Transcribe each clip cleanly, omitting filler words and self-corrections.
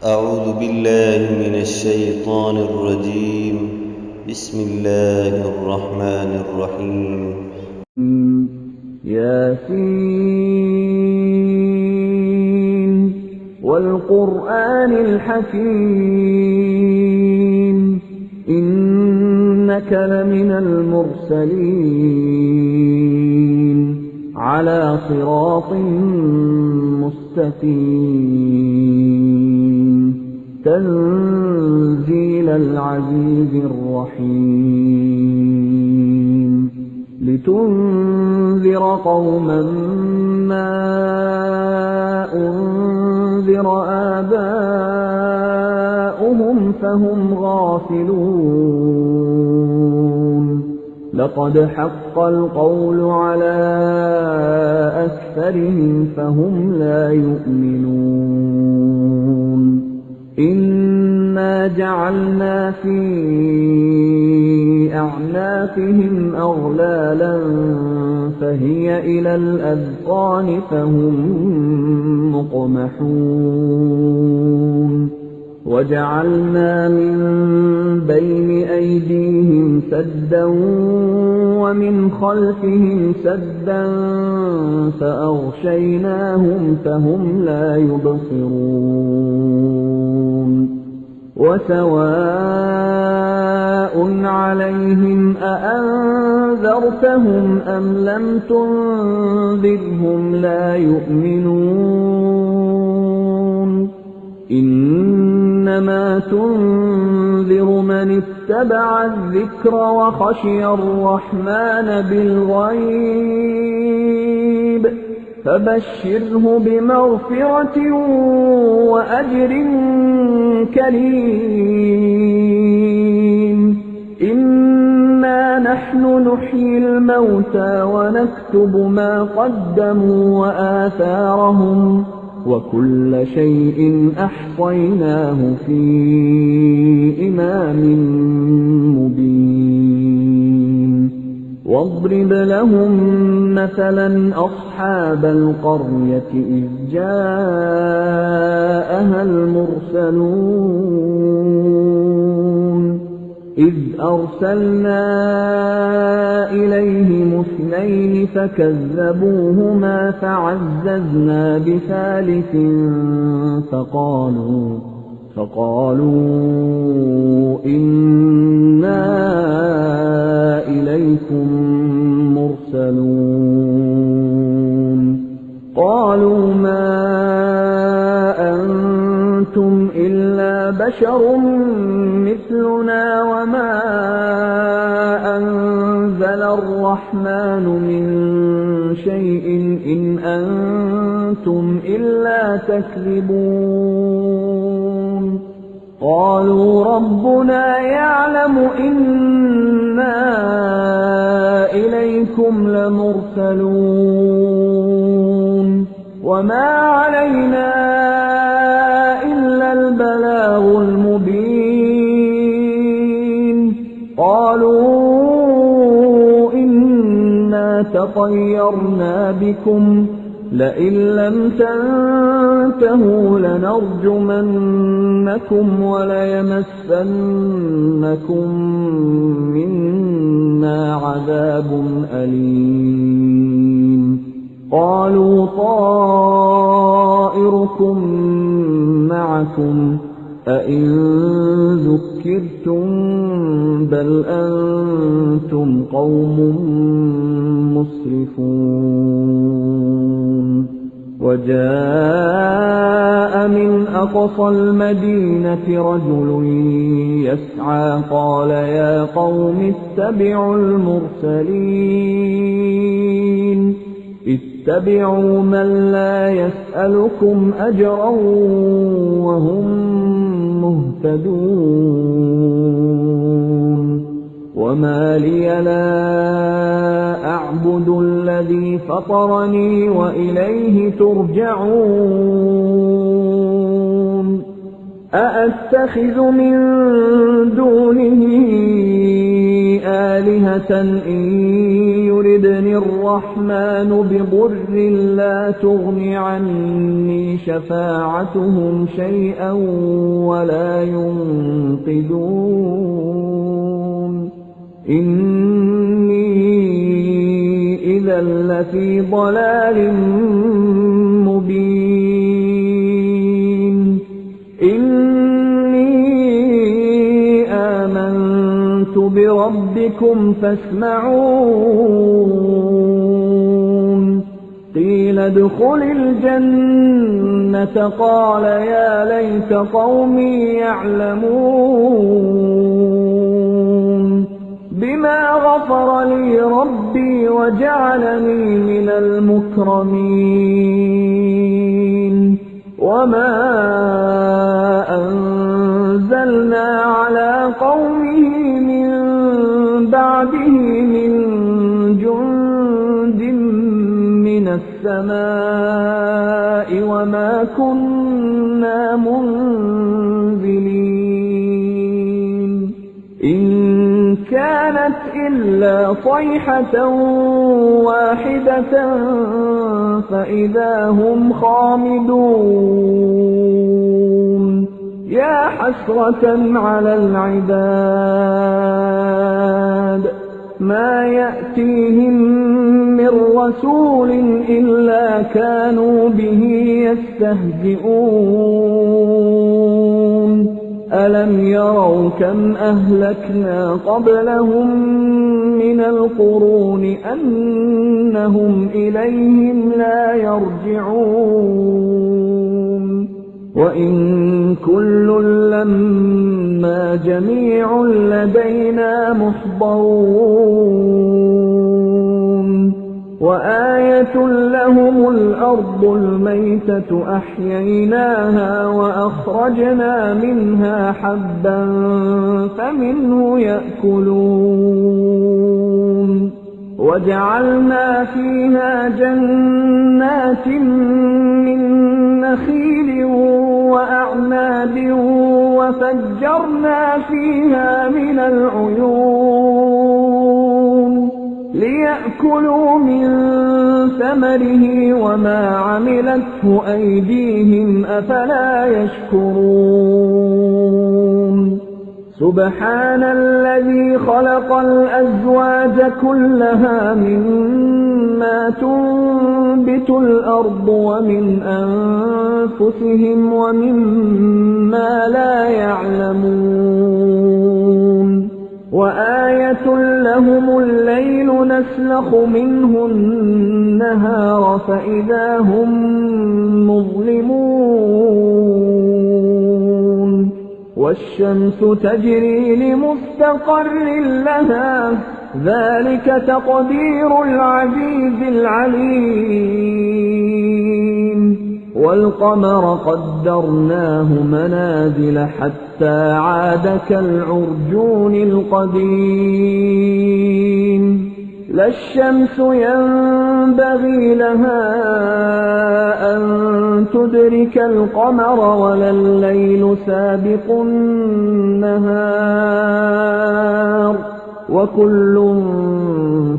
أعوذ بالله من الشيطان الرجيم. بسم الله الرحمن الرحيم. ياسين والقرآن الحكيم إنك لمن المرسلين على صراط مستقيم تنزيل العزيز الرحيم لتنذر قوما ما أنذر آباؤهم فهم غافلون لقد حق القول على أكثرهم فهم لا يؤمنون إنا جعلنا في أعناقهم أغلالا فهي إلى الأذقان فهم مقمحون وجعلنا من بين أيديهم سدا ومن خلفهم سدا فأغشيناهم فهم لا يبصرون وسواء عليهم أأنذرتهم أم لم تنذرهم لا يؤمنون إنما تنذر من اتبع الذكر وخشي الرحمن بالغيب فبشره بمغفرة وأجر كريم إنا نحن نحيي الموتى ونكتب ما قدموا وآثارهم وكل شيء أحصيناه في إمام مبين واضرب لهم مثلا أصحاب القرية إذ جاءها المرسلون إذ أرسلنا إليهم اثنين فكذبوهما فعززنا بثالث فقالوا إنا إليكم مرسلون قالوا ما أنتم إلا بشر مثلنا وما أنزل الرحمن من شيء إن أنتم إلا تكذبون قالوا ربنا يعلم إنا إليكم لمرسلون وما علينا إلا البلاغ المبين قالوا إنا تطيرنا بكم لئن لم تنتهوا لنرجمنكم وليمسنكم منا عذاب أليم قالوا طائركم معكم أئن ذكرتم بل أنتم قوم مسرفون وجاء من أقصى المدينة رجل يسعى قال يا قوم اتبعوا المرسلين اتبعوا من لا يسألكم أجرا وهم مهتدون وما لي لا أعبد الذي فطرني وإليه ترجعون أأتخذ من دونه آلهة إن يردني الرحمن بضر لا تغن عني شفاعتهم شيئا ولا ينقذون إني إذا لفي ضلال مبين إني آمنت بربكم فاسمعون قيل ادخل الجنة قال يا ليت قومي يعلمون بما غفر لي ربي وجعلني من المكرمين وما أنزلنا على قومه من بعده من جند من السماء وما كنا منزلين إن كانت إلا صيحة واحدة فإذا هم خامدون يا حسرة على العباد ما يأتيهم من رسول إلا كانوا به يستهزئون ألم يروا كم أهلكنا قبلهم من القرون أنهم إليهم لا يرجعون وإن كل لما جميع لدينا محضرون وآية لهم الأرض الميتة أحييناها وأخرجنا منها حبا فمنه يأكلون وجعلنا فيها جنات من نخيل وأعناب وفجرنا فيها من العيون ليأكلوا من ثمره وما عملته أيديهم أفلا يشكرون سبحان الذي خلق الأزواج كلها مما تنبت الأرض ومن أنفسهم ومما لا يعلمون وآية لهم الليل نسلخ منه النهار فإذا هم مظلمون والشمس تجري لمستقر لها ذلك تقدير العزيز العليم والقمر قدرناه منازل حتى عاد كالعرجون القديم لا الشمس ينبغي لها أن تدرك القمر ولا الليل سابق النهار وكل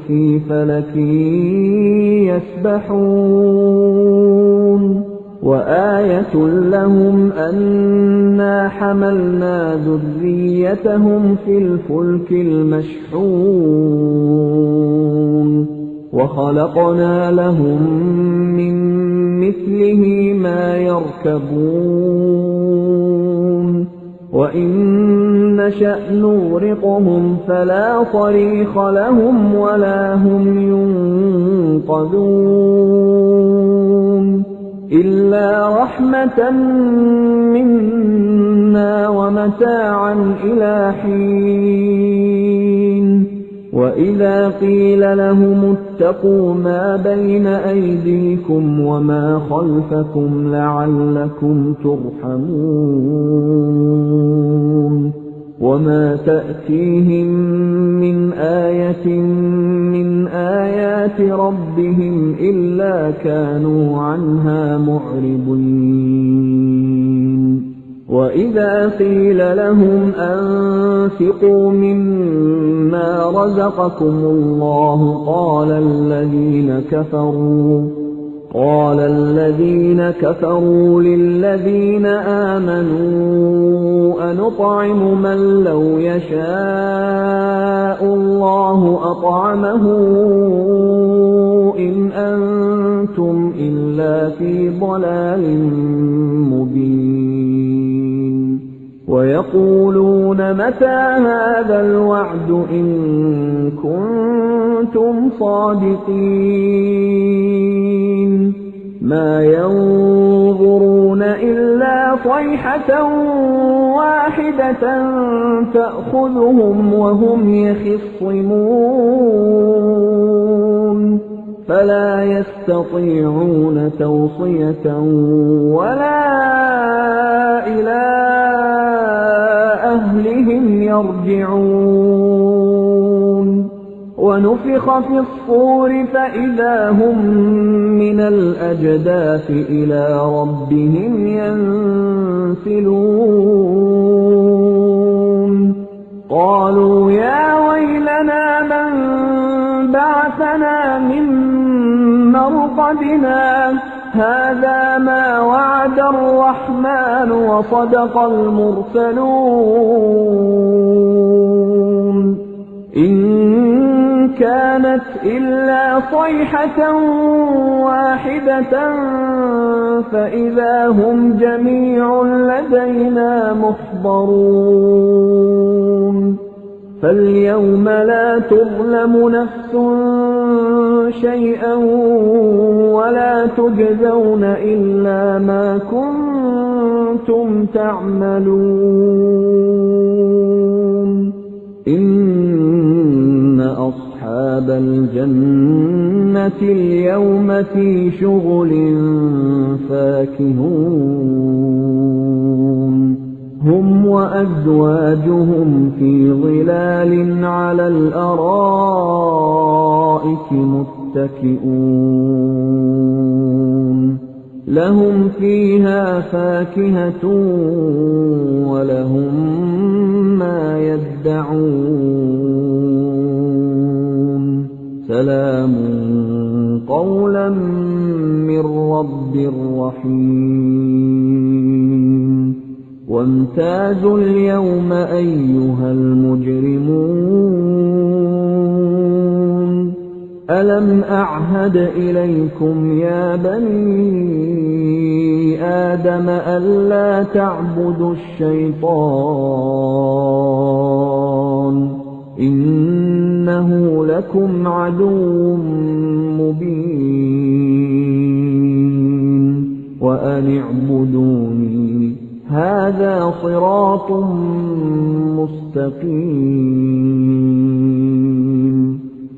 في فلك يسبحون وآية لهم أنا حملنا ذريتهم في الفلك المشحون وخلقنا لهم من مثله ما يركبون وإن نشأ نغرقهم فلا صريخ لهم ولا هم ينقذون إلا رحمة منا ومتاعا إلى حين وإذا قيل لهم اتقوا ما بين أيديكم وما خلفكم لعلكم ترحمون وما تأتيهم من آية من آيات ربهم إلا كانوا عنها معرضين وَإِذَا قِيلَ لَهُمْ أَنفِقُوا مِمَّا رَزَقَكُمُ اللَّهُ قَالَ الَّذِينَ كَفَرُوا لِلَّذِينَ آمَنُوا أَنُطْعِمُ مَن لَّوْ يَشَاءُ اللَّهُ أَطْعَمَهُ إِنْ أَنتُمْ إِلَّا فِي ضَلَالٍ مُّبِينٍ وَيَقُولُونَ مَتَىٰ هَٰذَا الْوَعْدُ إِن كُنتُمْ صَادِقِينَ مَا يَنظُرُونَ إِلَّا صَيْحَةً وَاحِدَةً تَأْخُذُهُمْ وَهُمْ يَخِصِّمُونَ فَلَا يَسْتَطِيعُونَ تَوْصِيَةً وَلَا إِلَىٰ أَهْلِهِمْ يَرْجِعُونَ وَنُفِخَ فِي الصُّورِ فَإِذَا هُم مِّنَ الْأَجْدَاثِ إِلَىٰ رَبِّهِمْ يَنسِلُونَ قَالُوا يَا وَيْلَنَا مَن بَعَثَنَا مِن مَّرْقَدِنَا هَٰذَا مَا وَعَدَ الرَّحْمَٰنُ وَصَدَقَ الْمُرْسَلُونَ إِن كَانَتْ إِلَّا صَيْحَةً وَاحِدَةً فَإِذَا هُمْ جَمِيعٌ لَّدَيْنَا مُحْضَرُونَ فَالْيَوْمَ لَا تُظْلَمُ نَفْسٌ شَيْئًا وَلَا تُجْزَوْنَ إِلَّا مَا كُنتُمْ تَعْمَلُونَ إِنَّ أَصْحَابَ الْجَنَّةِ الْيَوْمَ فِي شُغُلٍ فَاكِهُونَ هُمْ وَأَزْوَاجُهُمْ فِي ظِلَالٍ عَلَى الْأَرَائِكِ مُتَّكِئُونَ لَهُمْ فِيهَا فَاكِهَةٌ وَلَهُم مَّا يَدَّعُونَ سَلَامٌ قَوْلًا مِّن رَّبٍّ رَّحِيمٍ وَامْتَازُوا الْيَوْمَ أَيُّهَا الْمُجْرِمُونَ أَلَمْ أَعْهَدْ إِلَيْكُمْ يَا بَنِي آدَمَ أَلَّا تَعْبُدُوا الشَّيْطَانَ إِنَّهُ لَكُمْ عَدُوٌّ مُّبِينٌ وَأَنِ اعْبُدُونِي هَٰذَا صِرَاطٌ مُّسْتَقِيمٌ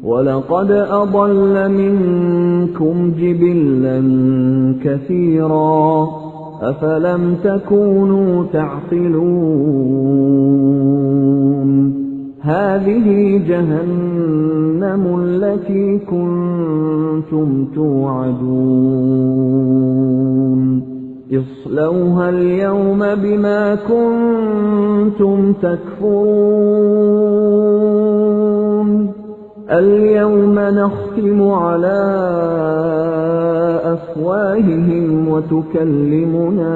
وَلَقَدْ أَضَلَّ مِنكُمْ جِبِلًّا كَثِيرًا أَفَلَمْ تَكُونُوا تَعْقِلُونَ هَٰذِهِ جَهَنَّمُ الَّتِي كُنتُمْ تُوعَدُونَ اصْلَوْهَا الْيَوْمَ بِمَا كُنتُمْ تَكْفُرُونَ الْيَوْمَ نَخْتِمُ عَلَىٰ أَفْوَاهِهِمْ وَتُكَلِّمُنَا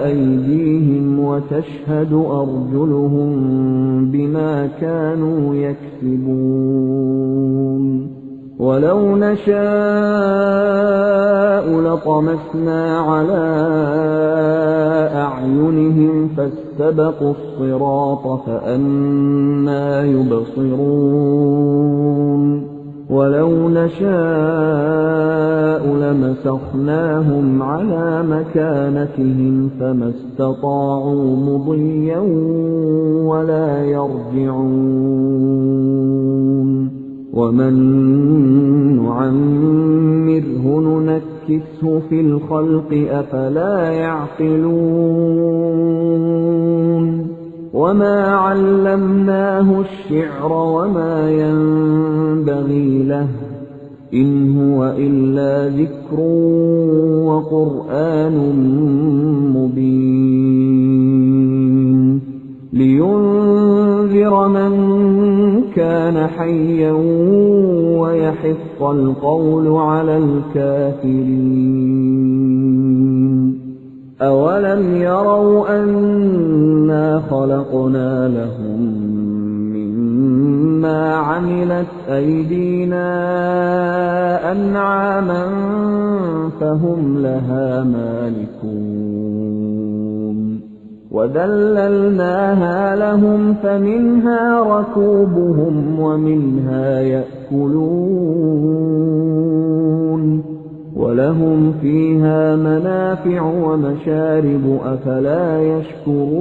أَيْدِيهِمْ وَتَشْهَدُ أَرْجُلُهُم بِمَا كَانُوا يَكْسِبُونَ وَلَوْ نَشَاءُ لَطَمَسْنَا عَلَىٰ أَعْيُنِهِمْ فَاسْتَبَقُوا الصِّرَاطَ فَأَنَّىٰ يُبْصِرُونَ وَلَوْ نَشَاءُ لَمَسَخْنَاهُمْ عَلَىٰ مَكَانَتِهِمْ فَمَا اسْتَطَاعُوا مُضِيًّا وَلَا يَرْجِعُونَ وَمَن نُّعَمِّرْهُ نُنَكِّسْهُ فِي الْخَلْقِ أَفَلَا يَعْقِلُونَ وَمَا عَلَّمْنَاهُ الشِّعْرَ وَمَا يَنبَغِي لَهُ إِنْ هُوَ إِلَّا ذِكْرٌ وَقُرْآنٌ مُّبِينٌ ويحق القول على الكافرين أولم يروا أنا خلقنا لهم مما عملت أيدينا أنعاما فهم لها مالكون وذللناها لهم فمنها ركوبهم ومنها يأكلون ولهم فيها منافع ومشارب أفلا يشكرون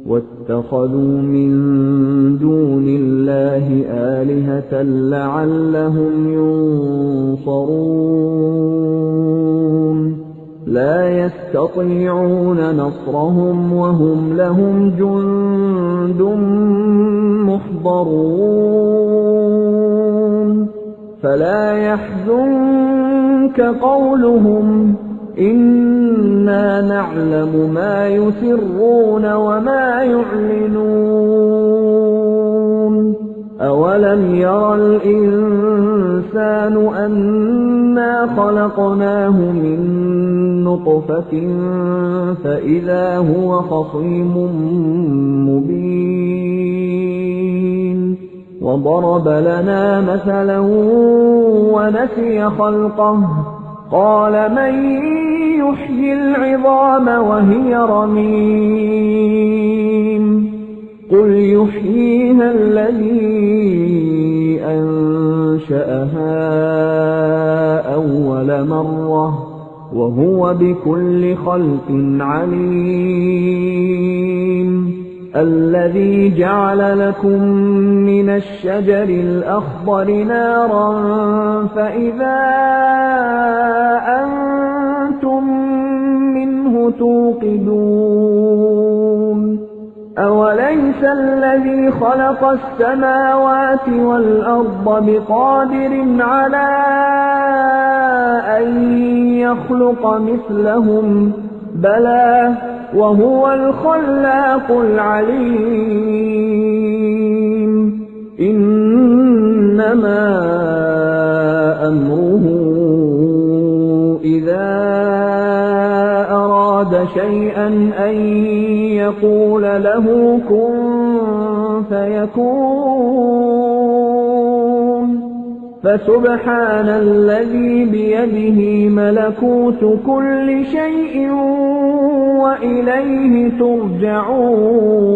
واتخذوا من دون الله آلهة لعلهم ينصرون لا يستطيعون نصرهم وهم لهم جند محضرون فلا يحزنك قولهم إنا نعلم ما يسرون وما يعلنون أولم ير الإنسان أنا خلقناه من نطفة فإذا هو خصيم مبين وضرب لنا مثلا ونسي خلقه قال من يحيي العظام وهي رميم قل يحييها الذي أنشأها أول مرة وهو بكل خلق عليم الذي جعل لكم من الشجر الأخضر نارا فإذا أنتم منه توقدون أوليس الذي خلق السماوات والأرض بقادر على أن يخلق مثلهم بلى وهو الخلاق العليم إنما أمره إذا أراد شيئا أن يقول له كن فيكون فسبحان الذي بيده ملكوت كل شيء وإليه ترجعون